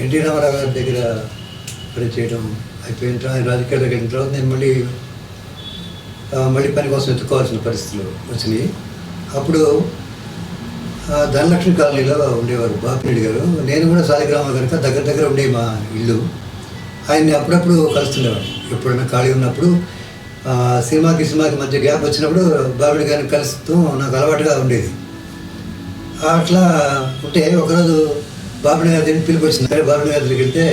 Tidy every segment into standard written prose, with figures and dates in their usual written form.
NT Ramarao గారి దగ్గర పనిచేయడం అయిపోయిన తర్వాత ఆయన రాజకీయాల్లోకి వెళ్ళిన తర్వాత నేను మళ్ళీ పని కోసం ఎత్తుకోవాల్సిన పరిస్థితులు వచ్చినాయి. అప్పుడు ధనలక్ష్మి కాలనీలో ఉండేవారు బాపిరెడ్డి గారు. నేను కూడా సాలిగ్రామ కనుక దగ్గర ఉండే మా ఇల్లు. ఆయన్ని అప్పుడప్పుడు కలుస్తుండేవాడు. ఎప్పుడైనా ఖాళీ ఉన్నప్పుడు సినిమాకి మధ్య గ్యాప్ వచ్చినప్పుడు బాపిరెడ్డి గారిని కలుస్తూ నాకు అలవాటుగా ఉండేది. అట్లా ఉంటే ఒకరోజు బాపిరెడ్డి గారి దగ్గర పిలిపి వచ్చింది. బాపిరెడ్డి గారి దగ్గరికి వెళ్తే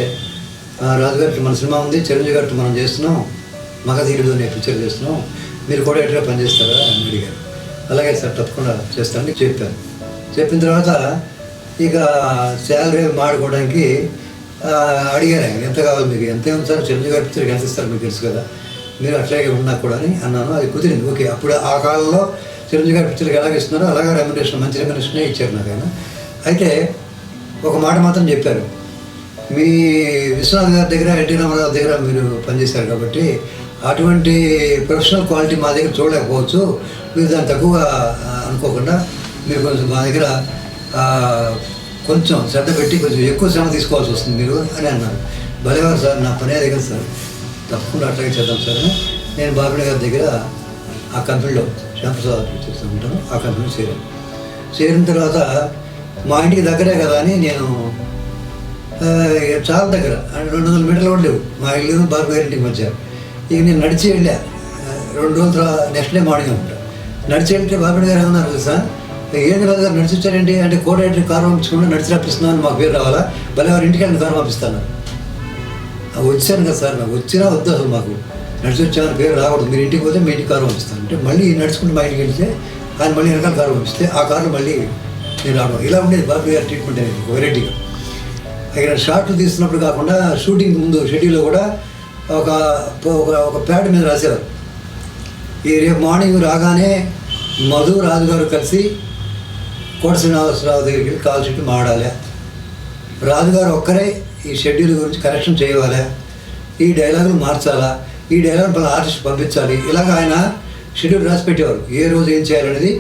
రాజుగారికి మన సినిమా ఉంది, చిరంజీవి గారితో మనం చేస్తున్నాం, మగధీరుడు అనే పిక్చర్ చేస్తున్నాం, మీరు కూడా ఎట్లా పనిచేస్తారా అని అడిగారు. అలాగే సార్ తప్పకుండా చేస్తానని చెప్పాను. చెప్పిన తర్వాత ఇక శాలరీ మాడుకోవడానికి అడిగారు. ఆయన ఎంత కావాలి మీకు, ఎంత ఏమి సార్, చిరంజీవి గారి పిక్చర్కి ఎంత ఇస్తారు మీకు తెలుసు కదా, మీరు అట్లాగే ఉన్నా కూడా అని అన్నాను. అది కుదిరింది. ఓకే. అప్పుడు ఆ కాలంలో చిరంజీవి గారి పిక్చర్కి ఎలాగ ఇస్తున్నారో అలాగే రెమ్యునరేషన్, మంచి రెమ్యునరేషనే ఇచ్చారు నాకు ఆయన. అయితే ఒక మాట మాత్రం చెప్పారు, మీ విశ్వనాథ్ గారి దగ్గర ఎన్టీ రామారావు దగ్గర మీరు పనిచేశారు కాబట్టి అటువంటి ప్రొఫెషనల్ క్వాలిటీ మా దగ్గర చూడలేకపోవచ్చు, మీరు దాన్ని తక్కువగా అనుకోకుండా మీరు కొంచెం మా దగ్గర కొంచెం శ్రద్ధ పెట్టి కొంచెం ఎక్కువ శ్రమ తీసుకోవాల్సి వస్తుంది మీరు అని అన్నారు. భలేవారు సార్, నా పనే దగ్గర సార్, తప్పకుండా అట్లాగే చేద్దాం సార్ అని నేను బాపిరెడ్డి గారి దగ్గర ఆ కంపెనీలో శ్యాంప్రసాద్ చేస్తూ ఉంటాను. ఆ కంపెనీలో చేరిన తర్వాత మా ఇంటికి దగ్గరే కదా అని నేను చాలా దగ్గర 200 మీటర్లు కూడా లేవు మా ఇల్లు బాబు గారి ఇంటికి మధ్య. ఇక నేను నడిచి వెళ్ళా. 2 రోజుల తర్వాత నెక్స్ట్ డే మార్నింగ్ ఉంటా. నడిచి వెళ్తే బాబుడి గారు ఏమన్నారు తెలుసా, ఏంది రాజు గారు నడిచి వచ్చారేంటి అంటే, కోడేటర్ కారు పంపించకుండా నడిచి రప్పిస్తున్నాను, మాకు పేరు రావాలా, భలే వారి ఇంటికి వెళ్ళిన కారు పంపిస్తాను. వచ్చాను కదా సార్, నాకు వచ్చినా వద్దు అసలు, మాకు నడిచి వచ్చామని పేరు రాకూడదు, మీరు ఇంటికి పోతే మీ ఇంటికి కారు పంపిస్తాను అంటే, మళ్ళీ నడుచుకుంటూ మా ఇంటికి వెళ్తే ఆయన మళ్ళీ వెనకాల కారు పంపిస్తే ఆ కారులో మళ్ళీ నేను రావడం. ఇలా ఉండేది బాబు గారి ట్రీట్మెంట్ అనేది వెరైటీగా. ఇక్కడ షార్ట్లు తీస్తున్నప్పుడు కాకుండా షూటింగ్ ముందు షెడ్యూల్లో కూడా ఒక ప్యాడ్ మీద రాసేవారు, ఈ రేపు మార్నింగ్ రాగానే మధు రాజుగారు కలిసి కోట శ్రీనివాసరావు దగ్గరికి వెళ్ళి కాల్ షీట్ మాడాలి, రాజుగారు ఒక్కరే ఈ షెడ్యూల్ గురించి కరెక్షన్ చేయాలి, ఈ డైలాగులు మార్చాలా, ఈ డైలాగ్ పలు ఆర్టిస్ట్ పంపించాలి, ఇలాగ ఆయన షెడ్యూల్ రాసి పెట్టేవారు. ఏ రోజు ఏం చేయాలనేది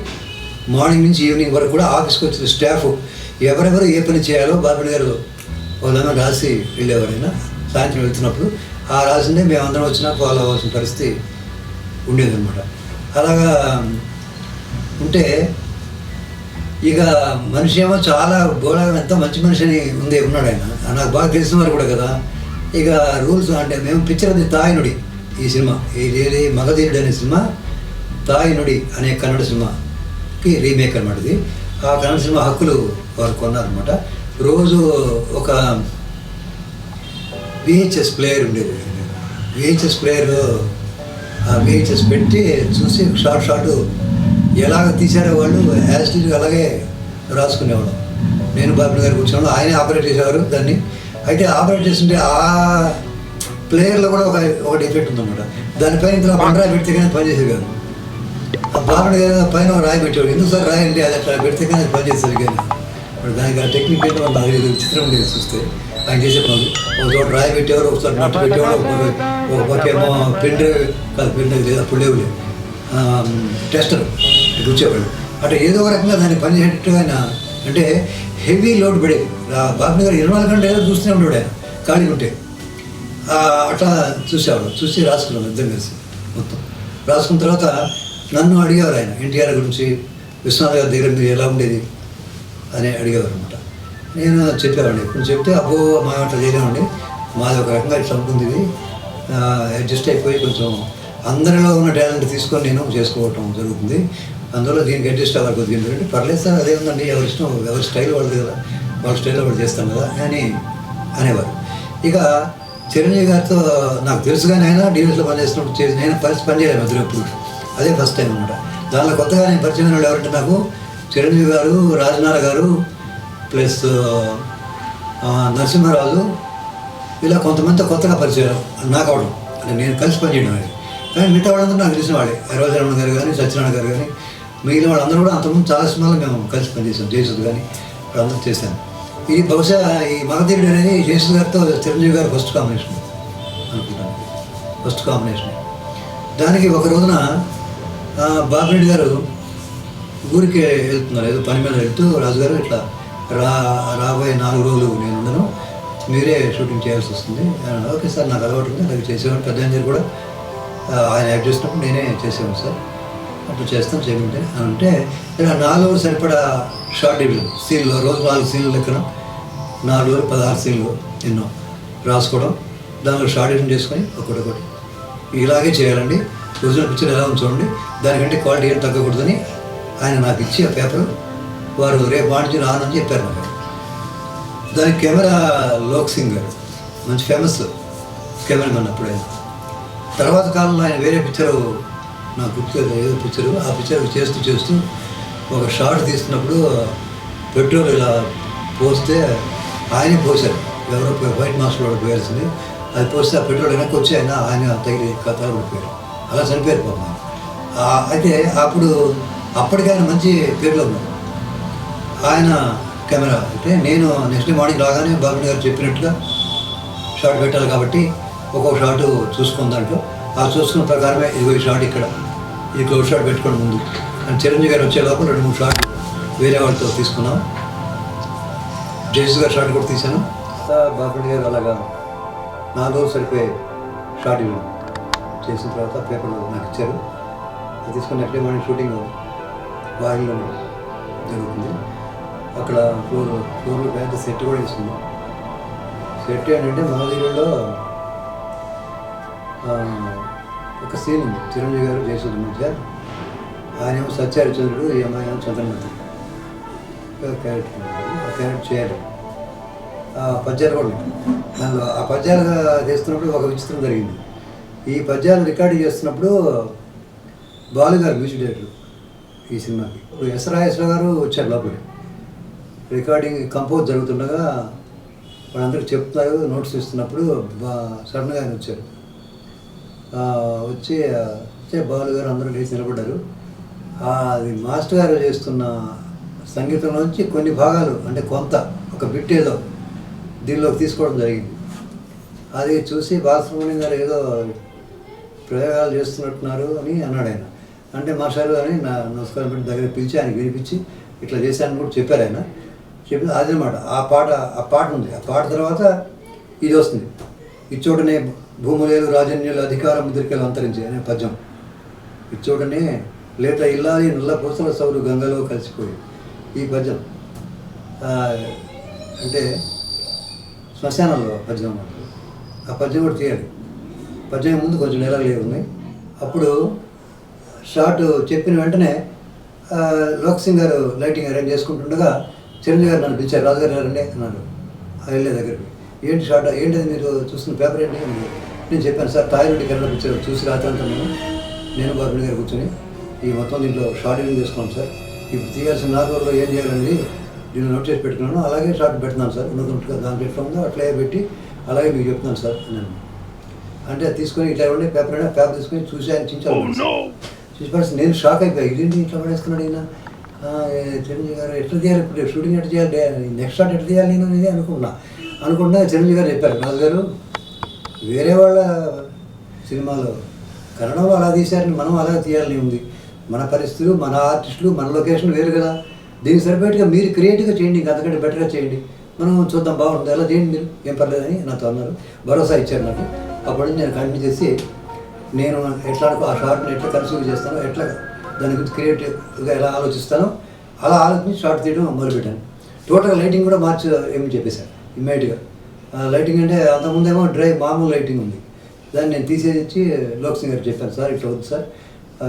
మార్నింగ్ నుంచి ఈవినింగ్ వరకు కూడా ఆఫీస్కి వచ్చిన స్టాఫ్ ఎవరెవరు ఏ పని చేయాలో బాబుడి గారు వాళ్ళని రాసి వెళ్ళేవారైనా. సాయంత్రం వెళ్తున్నప్పుడు ఆ రాసిందే మేమందరం వచ్చినా ఫాలో అవ్వాల్సిన పరిస్థితి ఉండేదన్నమాట. అలాగా ఉంటే ఇక మనిషి ఏమో చాలా బోళగా ఎంతో మంచి మనిషి అని ఉన్నాడు ఆయన, నాకు బాగా తెలిసిన వారు కూడా కదా. ఇక రూల్స్ అంటే మేము పిక్చర్ అది తాయినుడి, ఈ సినిమా ఇది మగధీరుడు అనే సినిమా తాయినుడి అనే కన్నడ సినిమాకి రీమేక్ అనమాట. ఇది ఆ కన్నడ సినిమా హక్కులు వారు కొన్నారనమాట. రోజు ఒక VHS ప్లేయర్ ఉండేది. VHS ప్లేయర్ ఆ VHS పెట్టి చూసి షార్ట్ ఎలాగ తీసారో వాళ్ళు యాజిటీగా అలాగే రాసుకునేవాళ్ళం. నేను బాబు గారు కూర్చున్నాను, ఆయనే ఆపరేట్ చేసేవారు దాన్ని. అయితే ఆపరేట్ చేస్తుంటే ఆ ప్లేయర్లో కూడా ఒక డిఫెక్ట్ ఉందన్నమాట. దానిపైన ఇందులో పండ్రాయి పెడితే కానీ పనిచేసేది కాదు. ఆ బాబు గారు పైన రాయి పెట్టేవాడు. ఎందుకు సార్ రాయి అండి, అది అట్లా పెడితే కానీ అది పనిచేసేది కానీ. దానికి ఆ టెక్నిక్ ఏంటో వాళ్ళు బాగా విచిత్రం ఉండేది చూస్తే. ఆయన చేసే పనులు ఒక చోట రాయి పెట్టేవారు, ఒకసారి నట్టు పెట్టేవాడు, ఒక పక్క ఏమో పెన్ డ్రైవ్ కాదు, పెన్ డ్రైవ్ లేదు అప్పుడు లేవులే, టెస్టర్ కూర్చోవాడు. అట్లా ఏదో ఒక రకంగా దాన్ని పనిచేసేటట్టు ఆయన, అంటే హెవీ లోడ్ పడేది. బాబు గారు 24 గంటలు ఏదో చూస్తూనే ఉండేవాడు ఆయన ఖాళీ ఉంటే. అట్లా చూసేవాడు. చూసి రాసుకున్నాం ఇద్దరం కలిసి మొత్తం. రాసుకున్న తర్వాత నన్ను అడిగేవారు ఆయన ఎన్టీఆర్ గురించి, విశ్వనాథ్ గారి దగ్గర మీరు ఎలా ఉండేది అని అడిగేవారు అనమాట. నేను చెప్పేవాడిని. ఇప్పుడు చెప్తే అబ్బో మా అట్లా చేయలేమండి, మాది ఒక రకంగా ఇట్లా ఉంటుంది, ఇది అడ్జస్ట్ అయిపోయి కొంచెం అందరిలో ఉన్న టాలెంట్ తీసుకొని నేను చేసుకోవటం జరుగుతుంది, అందులో దీనికి అడ్జస్ట్ అవ్వాలి కొద్దిగా ఏంటంటే, పర్లేదు సార్ అదే ఉందండి, ఎవరి ఇష్టం, ఎవరి స్టైల్ వాళ్ళది కదా, వాళ్ళ స్టైల్లో వాళ్ళు చేస్తాం కదా అని అనేవారు. ఇక చిరంజీవి గారితో నాకు తెలుసు కానీ ఆయన డీవీఎస్లో పనిచేస్తున్నప్పుడు నేను ఫస్ట్ పనిచేయలేదు మధ్యలో ఎప్పుడు, అదే ఫస్ట్ టైం అనమాట. దానిలో కొత్తగా నేను పరిచయం వాళ్ళు ఎవరంటే నాకు చిరంజీవి గారు, రాజనార గారు ప్లస్ నరసింహారాజు, ఇలా కొంతమంది కొత్తగా పరిచయం నాకు అవడం, అంటే నేను కలిసి పనిచేయడం అది. కానీ మిగతా వాళ్ళందరూ నాకు తెలిసిన వాడే, రోజారమణ గారు కానీ, సత్యనారాయణ గారు కానీ, మిగిలిన వాళ్ళందరూ కూడా అంతకుముందు చాలా సినిమాలు మేము కలిసి పనిచేసాం. జయసుద్ కానీ అందరూ చేశాను. ఇది బహుశా ఈ మగధీరుడు అనేది జయసుద్ గారితో చిరంజీవి గారు ఫస్ట్ కాంబినేషన్ అనుకుంటాను, ఫస్ట్ కాంబినేషన్. దానికి ఒక రోజున బాపిరెడ్డి గారు ఊరికి వెళ్తున్నారు, ఏదో పని మీద వెళ్తూ, రాజుగారు ఇట్లా రాబోయే 4 రోజులు నేను ఉండను, మీరే షూటింగ్ చేయాల్సి వస్తుంది. ఓకే సార్, నాకు అలవాటు ఉంది, అలాగే చేసేవాడిని. పెద్ద ఇంజనీర్ కూడా ఆయన యాక్ట్ చేసినప్పుడు నేనే చేసేవాడిని సార్, అప్పుడు చేస్తాం చేయమంటే అంటే 4 సరిపడా షార్ట్ డివిజన్ సీన్లు, రోజు 4 సీన్లు లెక్కన 4 రోజులు 16 సీన్లు ఎన్నో రాసుకోవడం, దానిలో షార్ట్ డివిజన్ చేసుకొని ఒకటి ఇలాగే చేయాలండి. ఒరిజినల్ పిక్చర్ ఎలా ఉంది చూడండి, దానికంటే క్వాలిటీ ఏం తగ్గకూడదని ఆయన నాకు ఇచ్చి ఆ పేపర్ వారు రేపు మార్చి రానని చెప్పారు నాకు. దానికి కెమెరా లోక్ సింగ్ గారు మంచి ఫేమస్ కెమెరామెన్ అప్పుడే. తర్వాత కాలంలో ఆయన వేరే పిక్చరు నాకు గుర్తులేదు ఏదో పిక్చరు, ఆ పిక్చర్ చేస్తూ ఒక షార్ట్ తీస్తున్నప్పుడు పెట్రోల్ ఇలా పోస్తే ఆయనే పోశారు, ఎవరో వైట్ మాస్టర్ వాడు పోయాల్సింది. అది పోస్తే ఆ పెట్రోల్ వెనక్కి వచ్చి ఆయన తగిలి కథలు పడిపోయారు, అలా చనిపోయారు పాపం. అయితే అప్పటికి ఆయన మంచి పేరులో ఉన్నారు. ఆయన కెమెరా అంటే నేను నెక్స్ట్ డే మార్నింగ్ రాగానే బాబు గారు చెప్పినట్టుగా షార్ట్ పెట్టాలి కాబట్టి ఒక్కొక్క షార్ట్ చూసుకున్న దాంట్లో ఆ చూసుకున్న ప్రకారమే ఇదిగో ఈ షార్ట్ ఇక్కడ ఈ క్లోజ్ షాట్ పెట్టుకోండి ముందు అని చిరంజీవి గారు వచ్చే లోపల 2-3 షార్ట్లు వేరే వాళ్ళతో తీసుకున్నాం. జయసు గారు షార్ట్ కూడా తీశాను. బాబు గారు అలాగా 4 రోజులు సరిపోయే షార్ట్ చేసిన తర్వాత పేపర్లు నాకు ఇచ్చారు. అది తీసుకుని నెక్స్ట్ డే మార్నింగ్ షూటింగ్ వాయిల్లోనే జరుగుతుంది. అక్కడ ఫ్లోర్లో పెద్ద సెట్ కూడా వేసుకున్నాం. సెట్ ఏంటంటే మహాదేవుల్లో ఒక సీన్ ఉంది, చిరంజీవి గారు జయసూర్య మధ్య. ఆయన ఏమో సత్యహరిచంద్రుడు, ఈ అమ్మాయి ఏమో చంద్రమతి క్యారెక్టర్. ఆ క్యారెక్టర్ చేయాలి. ఆ పద్యాలు కూడా దానిలో ఆ పద్యాలుగా చేస్తున్నప్పుడు ఒక విచిత్రం జరిగింది. ఈ పద్యాలు రికార్డింగ్ చేస్తున్నప్పుడు బాలు గారు మ్యూజిక్ డైరెక్టర్ ఈ సినిమాకి. ఇప్పుడు ఎస్ రాజేశ్వర గారు వచ్చారు లోపలికి. రికార్డింగ్ కంపోజ్ జరుగుతుండగా వాళ్ళందరికీ చెప్తున్నారు, నోట్స్ ఇస్తున్నప్పుడు సడన్గా ఆయన వచ్చారు. వచ్చి బాలు గారు అందరూ లేచి నిలబడ్డారు. అది మాస్టర్ గారు చేస్తున్న సంగీతంలోంచి కొన్ని భాగాలు అంటే కొంత ఒక బిట్ ఏదో దీనిలోకి తీసుకోవడం జరిగింది. అది చూసి బాలసుబ్రహ్మణ్యం గారు ఏదో ప్రయోగాలు చేస్తున్నట్టున్నారు అని అన్నాడు ఆయన. అంటే మాస్టర్ అని నా నమస్కారం పెట్టి దగ్గర పిలిచి ఆయనకి వినిపించి ఇట్లా చేశానని కూడా చెప్పారు ఆయన. చెప్పి అదనమాట ఆ పాట ఉంది. ఆ పాట తర్వాత ఇది వస్తుంది, ఇచ్చోటనే భూములేలు రాజన్యులు అధికార ముద్రికలు అంతరించి అనే పద్యం. ఇచ్చోటనే లేత ఇల్లాలి నల్ల పూసల సౌరు గంగలో కలిసిపోయి ఈ పద్యం అంటే శ్మశానంలో పద్యం అన్నమాట. ఆ పద్యం కూడా చేయాలి. పద్యం ముందు కొంచెం నెలలు ఉన్నాయి. అప్పుడు షార్ట్ చెప్పిన వెంటనే లోక్ సింగ్ గారు లైటింగ్ అరేంజ్ చేసుకుంటుండగా చిరంజీవి గారు నన్ను పిలిచారు, రాజుగారు రండి అన్నారు. వెళ్ళే దగ్గరికి, ఏంటి షార్ట్ ఏంటిది మీరు చూస్తున్న పేపర్ ఏంటి? నేను చెప్పాను, సార్ తాయిరెడ్డి కన్నడ పిక్చర్ చూసి రాత్రి అంతా నేను బాబు గారు కూర్చొని ఈ మొత్తం దీంట్లో షార్ట్ ఏం చేసుకున్నాం సార్, ఇప్పుడు తీయాల్సిన 4 రోజుల్లో ఏం చేయాలండి నేను నోట్ చేసి పెట్టుకున్నాను, అలాగే షార్ట్ పెడుతున్నాను సార్, ఉన్నట్టుగా దాంట్లో ఎట్లా ఉందో అట్లే పెట్టి అలాగే మీకు చెప్తున్నాను సార్ నేను అంటే తీసుకొని ఇట్లా ఉండే పేపర్ అయినా పేపర్ తీసుకొని చూసి ఆయన చించాను. చూసి పడితే నేను షాక్ అయిపోయాయి, ఇదేంటి ఇట్లా పడేసుకున్నాడు ఈయన. చిరంజీవి గారు ఎట్లా తీయాలి, ఇప్పుడు షూటింగ్ ఎట్లా చేయాలి, నెక్స్ట్ షాట్ ఎట్లా తీయాలి నేను ఇదే అనుకున్నా చిరంజీవి గారు చెప్పారు, రాజు గారు వేరే వాళ్ళ సినిమాలో కన్నడంలో అలా తీశారని మనం అలా తీయాలని ఉంది, మన పరిస్థితులు మన ఆర్టిస్టులు మన లొకేషన్ వేరు కదా, దీనికి సరిపోయేట్టుగా మీరు క్రియేటివ్గా చేయండి, ఇంకా అంతకంటే బెటర్గా చేయండి, మనం చూద్దాం బాగుంటుంది ఎలా చేయండి మీరు ఏం పర్లేదని నాతో అన్నారు, భరోసా ఇచ్చారు నాకు. అప్పటి నుంచి నేను కంటిన్యూ చేసి నేను ఎట్లా ఆ షార్ట్ని ఎట్లా కన్సూమ్ చేస్తానో, ఎట్లా దాని గురించి క్రియేటివ్గా ఎలా ఆలోచిస్తానో అలా ఆలోచించి షార్ట్ తీయడం మొదలుపెట్టాను. టోటల్ లైటింగ్ కూడా మార్చి ఏమి చెప్పేశాను ఇమ్మీడియట్గా. లైటింగ్ అంటే అంతకుముందేమో మామూలు లైటింగ్ ఉంది, దాన్ని నేను తీసేసి లోక్ సింగ్ గారికి చెప్పాను, సార్ ఇట్లా వద్దు సార్,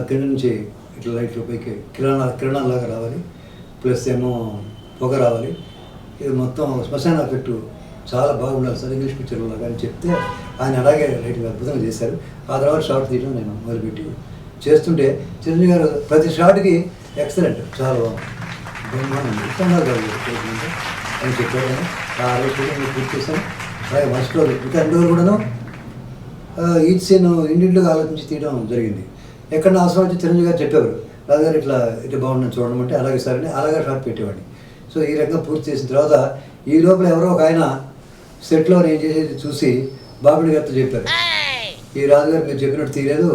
కింద నుంచి ఇట్లా లైట్లు పైకి కిరణాలాగా రావాలి, ప్లస్ ఏమో పొగ రావాలి, ఇది మొత్తం శ్మశాన ఎఫెక్ట్ చాలా బాగుండాలి సార్ ఇంగ్లీష్ పిక్చర్లో కానీ చెప్తే ఆయన అలాగే లైట్గా అద్భుతంగా చేశారు. ఆ తర్వాత షార్ట్ తీయడం నేను మొదలుపెట్టి చేస్తుంటే చిరంజీవి గారు ప్రతి షాట్కి ఎక్సలెంట్ చాలా బాగుంది ఇస్తున్నారు కాదు అని చెప్పారు. ఆ రోజు నేను పూర్తి చేశాను. అలాగే ఫస్ట్ రోజు ఇంకా 2 రోజులు కూడాను ఈచ్ సీన్ ఇండివిజువల్గా ఆలోచించి తీయడం జరిగింది. ఎక్కడన్నా అవసరం వచ్చి చిరంజీవి గారు చెప్పేవారు, రాజుగారు ఇట్లా బాగుందని చూడడం అంటే అలాగే సార్ అని అలాగే షార్ట్ పెట్టేవాడిని. సో ఈ రకంగా పూర్తి చేసిన తర్వాత ఈ లోపల ఎవరో ఒక ఆయన సెట్లో నేను చేసేది చూసి బాబుడి గారితో చెప్పారు, ఈ రాజుగారు మీరు చెప్పినట్టు తీయలేదు,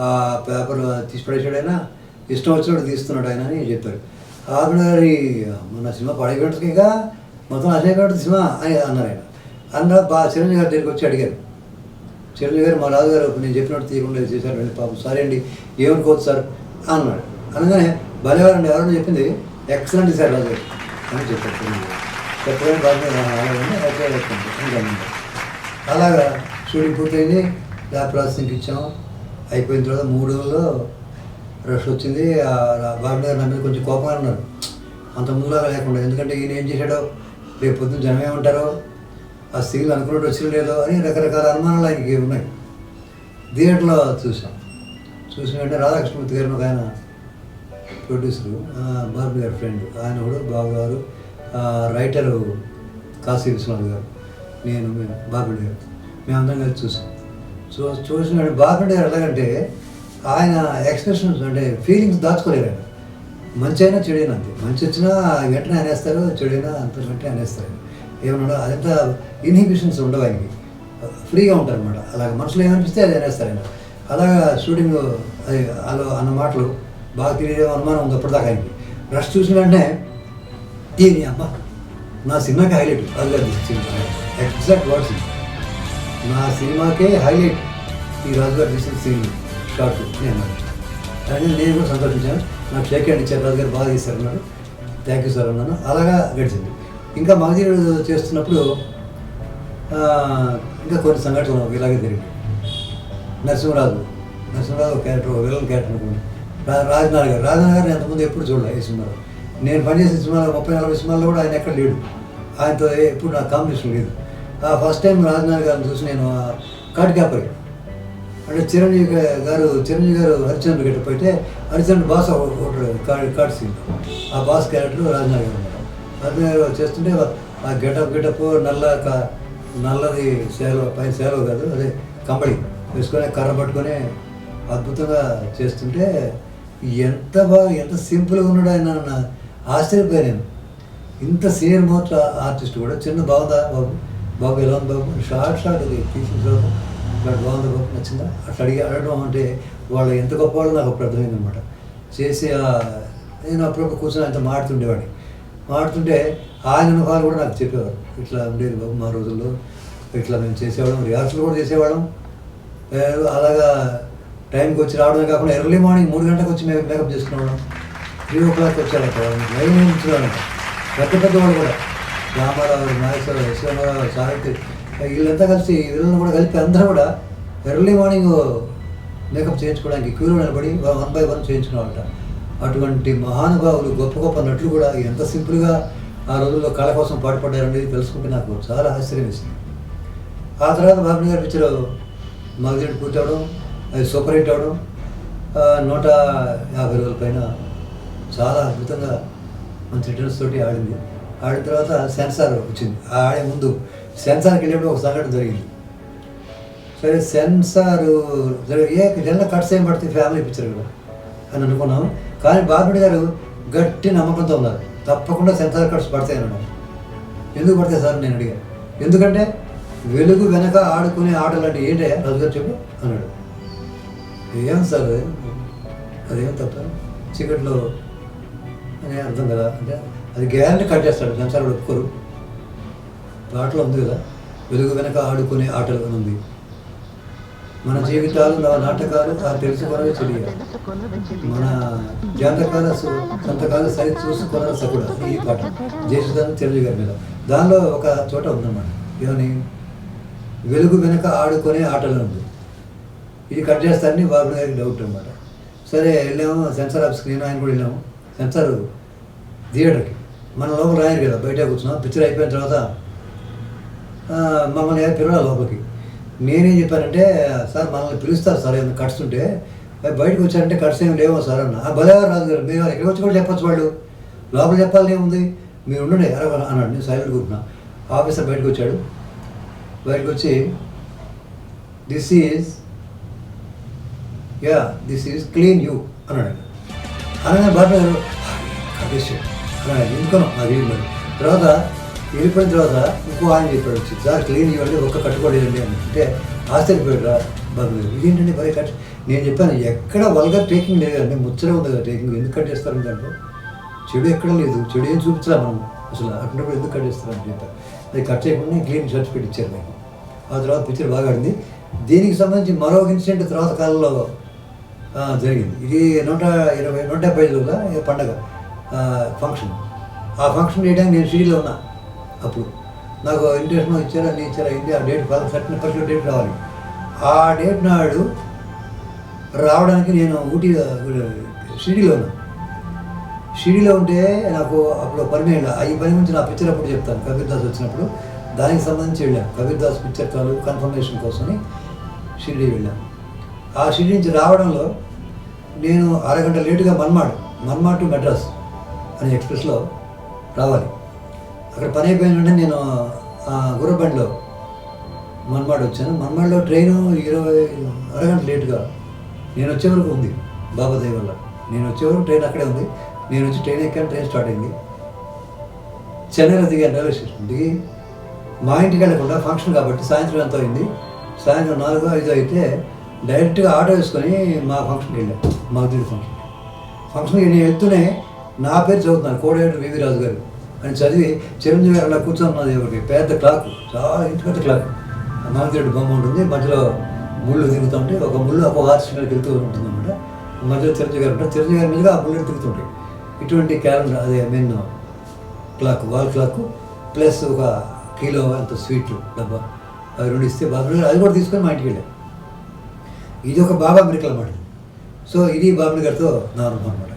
ఆ పేపర్ తీసి పడేసాడు ఆయన, ఇష్టం వచ్చినట్టు తీస్తున్నాడు ఆయన అని చెప్పారు. బాబుడి గారి మన సినిమా పడేపెట్టుగా మొత్తం అసలు సినిమా అని అన్నారు ఆయన. అందరూ చిరంజీవి గారి దగ్గరికి వచ్చి అడిగారు. చిరంజీవి గారు మా రాజుగారు నేను చెప్పినట్టు తీయకుండా చేశారు అండి పాపం, సరే అండి ఏమనుకోవచ్చు సార్ అన్నాడు. అనగానే భలేవారండి ఎవరైనా చెప్పింది ఎక్సలెంట్ సార్ రాజుగారు అని చెప్పారు చిరంజీవి గారు. చెప్పగానే బాగా అలాగే అలాగా షూటింగ్ పూర్తయింది. ల్యాబ్ ప్రాసెసింగ్కి ఇచ్చాము. అయిపోయిన తర్వాత 3 రోజుల్లో రష్ వచ్చింది. బాబు గారు నా మీద కొంచెం కోపంగా ఉన్నారు, అంత ముందులాగా లేకుండా. ఎందుకంటే ఈయన ఏం చేశాడో, రేపు పొద్దున్న జనం ఏమంటారో, ఆ సీన్లు అనుకున్నట్టు వచ్చిన లేదో అని రకరకాల అనుమానాలు ఆయనకి ఉన్నాయి. థియేటర్లో చూసాం. చూసిన వెంటనే రాధాకృష్ణమూర్తి గారు ఒక ఆయన ప్రొడ్యూసరు, బాబు గారి ఫ్రెండ్, ఆయన కూడా బాబు గారు, రైటరు కాశీ విశ్వనాథ్ గారు, నేను బాబు గారు, మేమందరం కలిసి చూసాం. చూసిన బాబు గారు ఎలాగంటే ఆయన ఎక్స్ప్రెషన్స్ అంటే ఫీలింగ్స్ దాచుకోలేరు. ఆయన మంచి అయినా చెడైనా అంతే. మంచి వచ్చినా వెంటనే అనేస్తారు, చెడైనా అంత వెంటనే అనేస్తారు. ఏమన్నా అదంతా ఇన్హిబిషన్స్ ఉండవు ఆయనకి, ఫ్రీగా ఉంటారు అనమాట. అలాగే మనసులో ఏమనిపిస్తే అది అనేస్తారు ఆయన. అలాగా షూటింగ్ అది అలా అన్న మాటలు బాగా తెలియదు, అనుమానం ఉంది అప్పటిదాకా ఆయనకి. రష్ చూసిన వెంటనే దీని అమ్మ నా సినిమాకి హైలైట్ అది ఎగ్జాక్ట్ వర్డ్స్, నా సినిమాకే హైలైట్ ఈ రాజుగారు తీసిన సీన్ షార్ట్ నేను అన్నాడు. కానీ నేను కూడా సంతోషించాను. నాకు షేక్ హ్యాండ్ ఇచ్చారు, రాజుగారు బాగా తీశారు అన్నాడు. థ్యాంక్ యూ సార్ అన్నాను. అలాగా గడిచింది. ఇంకా మగధీరుడు చేస్తున్నప్పుడు ఇంకా కొన్ని సంఘటనలు ఇలాగే జరిగింది. నరసింహరాజు ఒక క్యారెక్టర్, విలన్ క్యారెక్టర్ అనుకోండి. రాజనాథ్ గారు ఎంతమంది ఎప్పుడు చూడలే ఈ సినిమాలో. నేను పనిచేసిన సినిమాలో 30-40 సినిమాల్లో కూడా ఆయన ఎక్కడ లేడు. ఆయనతో ఎప్పుడు నాకు కాంబినేషన్ లేదు. ఫస్ట్ టైం రాజనాథ్ గారిని చూసి నేను కాటికాపరి అంటే చిరంజీవి గారు హరిచంద్ర గెటప్ అయితే హరిచంద్ర బాస్ కాట్ సీన్, ఆ బాస్ క్యారెక్టర్ రాజనాథ్ గారు ఉన్నారు. రాజనాథ్ గారు చేస్తుంటే ఆ గెటప్ నల్లది సేలో, పైన సేలో కాదు అదే కంబళి వేసుకొని కర్ర పట్టుకొని అద్భుతంగా చేస్తుంటే ఎంత సింపుల్గా ఉన్నాడు ఆయన. ఆశ్చర్యపోయాను నేను. ఇంత సీనియర్ మోస్ట్ ఆర్టిస్ట్ కూడా చిన్న బాగుందా బాబు ఎలా ఉంది బాబు, షార్ట్ అది తీసిన తర్వాత బాగుందా బాబు నచ్చిందా అట్లా అడగడం అంటే వాళ్ళు ఎంత గొప్ప వాళ్ళు నాకు అప్పుడు అర్థమైంది అనమాట. చేసి నేను అప్పుడప్పుడు కూర్చొని ఆయనతో మాడుతుంటే ఆయన అనుభవాలు కూడా నాకు చెప్పేవారు. ఇట్లా ఉండేది బాబు మా రోజుల్లో, ఇట్లా మేము చేసేవాళ్ళం, రిహార్సల్ కూడా చేసేవాళ్ళం. అలాగా టైంకి వచ్చి రావడమే కాకుండా ఎర్లీ మార్నింగ్ 3 గంటలకు వచ్చి మేకప్ చేసుకునేవాళ్ళం. 3 o'clock వచ్చారంట, లైన్ ఉంచుకున్నారంట. పెద్దవాళ్ళు కూడా రామారావు, నాగేశ్వరరావు, యశ్వరరావు, సాహిత్య వీళ్ళంతా కలిసి వీళ్ళని కూడా కలిపి అందరూ కూడా ఎర్లీ మార్నింగ్ మేకప్ చేయించుకోవడానికి క్యూలో నిలబడి 1 by 1 చేయించుకునేవాళ్ళట. అటువంటి మహానుభావులు, గొప్ప నటులు కూడా ఎంత సింపుల్గా ఆ రోజుల్లో కళ కోసం పాటుపడ్డారనేది తెలుసుకుంటే నాకు చాలా ఆశ్చర్యం వేసింది. ఆ తర్వాత బాబు గారి పిక్చర్ మగధీరుడు పూర్తి అవడం, అది సూపర్ హిట్ అవడం, 150 రోజుల పైన చాలా అద్భుతంగా మంచి రిటర్న్స్ తోటి ఆడింది. ఆడిన తర్వాత సెన్సార్ వచ్చింది. ఆడే ముందు సెన్సార్కి వెళ్ళినప్పుడు ఒక సంఘటన జరిగింది. సరే సెన్సార్ జనరల్ కట్స్ ఏం పడుతుంది, ఫ్యామిలీ పిక్చర్ కదా అని అనుకున్నాం. కానీ బాబుడి గారు గట్టి నమ్మకంతో ఉన్నారు, తప్పకుండా సెన్సార్ కట్స్ పడతాయి అన్నాడు. ఎందుకు పడతాయి సార్ నేను అడిగాను. ఎందుకంటే వెలుగు వెనక ఆడుకునే ఆటలు అంటే ఏంటి రాజుగారు చెప్పు అన్నాడు. ఏం సార్ అదేం తప్ప చీకట్లో అని అర్థం కదా అంటే అది గ్యారంటీ కట్ చేస్తాడు. సెన్సార్ ఒప్పుకోరు. పాటలో ఉంది కదా, వెలుగు వెనక ఆడుకునే ఆటలు అని ఉంది. మన జీవితాలు నాటకాలు తెలుసుకోవడమే తెలియాలి, మన జాతకాల సంతకాల సరి చూసుకోవడం సకుడ. ఈ పాట జయసుదాన్ చిరంజీవి గారి మీద. దానిలో ఒక చోట ఉందన్నమాట, ఏమని వెలుగు వెనక ఆడుకునే ఆటలు ఉంది. ఇది కట్ చేస్తారని బాబు గారికి డౌట్ అనమాట. సరే వెళ్ళాము సెన్సార్ ఆఫీస్కి, నేను ఆయన కూడా వెళ్ళాము సెన్సార్ థియేటర్కి. మన లోపల రాయరు కదా, బయట కూర్చున్నాం. పిక్చర్ అయిపోయిన తర్వాత మమ్మల్ని పిలవాలి లోపలికి. నేనేం చెప్పానంటే, సార్ మనల్ని పిలుస్తారు సార్ ఏమైనా కట్స్ ఉంటే, బయటకు వచ్చారంటే కట్స్ ఏమి లేవో సార్ అన్న. భలేవారు రాజు గారు, మీరు ఎక్కడికి వచ్చి కూడా చెప్పచ్చు, వాళ్ళు లోపల చెప్పాలని ఏముంది, మీరు ఉండండి అన్నాడు. నేను సైలెంట్ కూర్చున్నా. ఆఫీసర్ బయటకు వచ్చాడు. బయటకు వచ్చి దిస్ ఈజ్ క్లీన్ యూ అన్నాడు. అనగా బాబు గారు కట్టేసాడు అన్నాడు. ఎందుకనో అది తర్వాత వెళ్ళిపోయిన తర్వాత ఇంకో ఆయన చెప్పాడు వచ్చి, సార్ క్లీన్ ఇవ్వండి, ఒక్క కట్టుకోలేదండి అని. అంటే ఆశ్చర్యపోయాడు బాబు గారు. ఇదేంటండి మరి కట్. నేను చెప్పాను ఎక్కడ వల్గర్ టేకింగ్ లేదండి, ముచ్చట ఉంది కదా టేకింగ్, ఎందుకు కట్ చేస్తారని. దాంట్లో చెడు ఎక్కడ లేదు, చెడు ఏం చూపించలే మనం అసలు. అటువంటిప్పుడు ఎందుకు కట్ చేస్తారని చెప్పారు. అది కట్ చేయకుండా క్లీన్ సర్టిఫికేట్ ఇచ్చారు నాకు. ఆ తర్వాత పిక్చర్ బాగా ఆడింది. దీనికి సంబంధించి మరొక ఇన్సిడెంట్ తర్వాత కాలంలో జరిగింది. ఇది 175 పండగ ఫంక్షన్. ఆ ఫంక్షన్ చేయడానికి నేను సిటీలో ఉన్నా. అప్పుడు నాకు ఇంట్రెస్ట్ ఇచ్చారు, అన్నీ ఇచ్చారు, అయింది. ఆ డేట్ పర్టికులర్ డేట్ రావాలి. ఆ డేట్ నాడు రావడానికి నేను షిరిడీలో ఉన్నా. షిరిడీలో ఉంటే నాకు అప్పుడు పని వెళ్ళా. ఈ పని గురించి నా పిక్చర్ అప్పుడు చెప్తాను. కబీర్ దాస్ వచ్చినప్పుడు దానికి సంబంధించి వెళ్ళాను. కబీర్ దాస్ పిక్చర్ కన్ఫర్మేషన్ కోసమని షిరిడీ వెళ్ళాను. ఆ షిరిడీ నుంచి రావడంలో నేను అరగంట లేటుగా మన్మాడ్ టు మెడ్రాస్ అనే ఎక్స్ప్రెస్లో రావాలి. అక్కడ పని అయిపోయిన వెంటనే నేను గుర్రబండిలో మన్మాడ్ వచ్చాను. మన్మాడ్లో ట్రైను అరగంట లేటుగా నేను వచ్చే వరకు ఉంది. బాబా దయ వల్ల నేను వచ్చే వరకు ట్రైన్ అక్కడే ఉంది. నేను వచ్చి ట్రైన్ ఎక్కాను. ట్రైన్ స్టార్ట్ అయింది. చెన్నైలో దిగాను, రైల్వే స్టేషన్ దిగి మా ఇంటికి వెళ్ళకుండా ఫంక్షన్ కాబట్టి సాయంత్రం ఎంత అయింది, సాయంత్రం 4-5 అయితే డైరెక్ట్గా ఆటో వేసుకొని మా ఫంక్షన్కి వెళ్ళాను. మగధీర ఫంక్షన్కి నేను వెళ్తూనే నా పేరు చదువుతున్నాను, కోడేడు వివి రాజు గారు అని చదివి చిరంజీవి గారు అలా కూర్చొన్నది. ఒకటి పెద్ద క్లాక్, చాలా ఇంటి పెద్ద క్లాక్, మగధీరుడు బొమ్మ ఉంటుంది, మధ్యలో ముళ్ళు తిరుగుతూ ఉంటాయి. ఒక ముళ్ళు ఒక ఆర్టిస్ట్ మీదకి వెళ్తూ ఉంటుంది అనమాట. మధ్యలో చిరంజీవి గారు ఉంటారు. చిరంజీవి గారి మీదుగా ఆ ముళ్ళు తిరుగుతుంటాయి. ఇటువంటి క్యాలెండర్, అదే main clock, wall clock plus ఒక కిలో అంత స్వీట్లు డబ్బా, అవి 2 ఇస్తే బాబు అది కూడా తీసుకొని మా ఇంటికి వెళ్ళాం. ఇది ఒక బాబా మిరకల్ అన్నమాట. సో ఇది బాబుని గారితో నా అనుభవం అనమాట.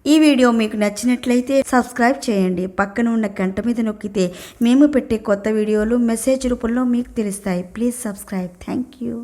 ఈ వీడియో మీకు నచ్చినట్లయితే సబ్స్క్రైబ్ చేయండి. పక్కన ఉన్న గంట మీద నొక్కితే మేము పెట్టే కొత్త వీడియోలు మెసేజ్ రూపంలో మీకు తెలుస్తాయి. Please subscribe. Thank you.